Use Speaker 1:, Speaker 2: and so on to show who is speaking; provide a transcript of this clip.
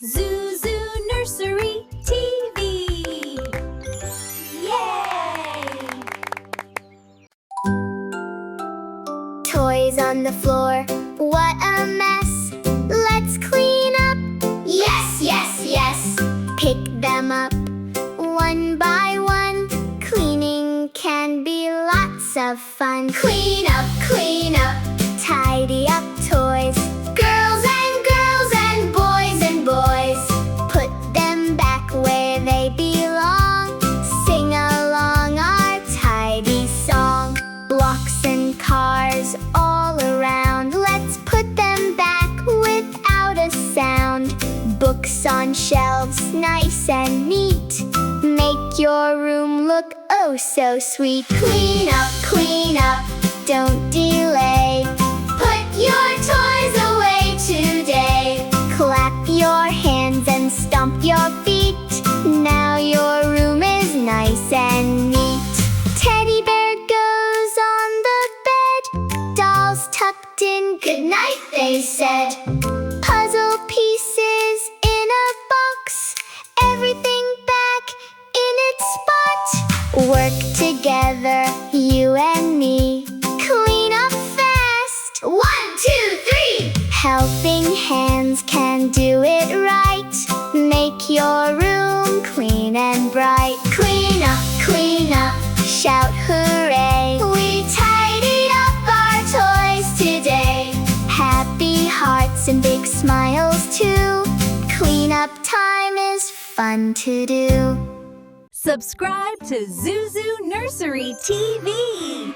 Speaker 1: Zuzu Nursery TV! Yay!
Speaker 2: Toys on the floor, what a mess. Let's clean up. Yes, yes, yes. Pick them up one by one. Cleaning can be lots of fun. Clean up, tidy up toys. Girls and boys and boys. Put them back where they belong. Sing along our tidy song. Blocks and cars all around. Let's put them back without a sound. Books on shelves, nice and neat. Make your room look oh so sweet. Clean up, don't delay. Put your toys away today. Clap your hands and stomp your feet. Now your room is nice and neat. Teddy bear goes on the bed. Dolls tucked in, good night they said. Puzzle pieces in a box. Everything back in its spot. Work together, you and me. Clean up fast. 1, 2, 3. Helping hands can do it right. Make your room clean and bright. Clean up, shout hooray. We tidied up our toys today. Happy hearts and big smiles too. Clean up time is fun to do.
Speaker 1: Subscribe to Zuzu Nursery TV!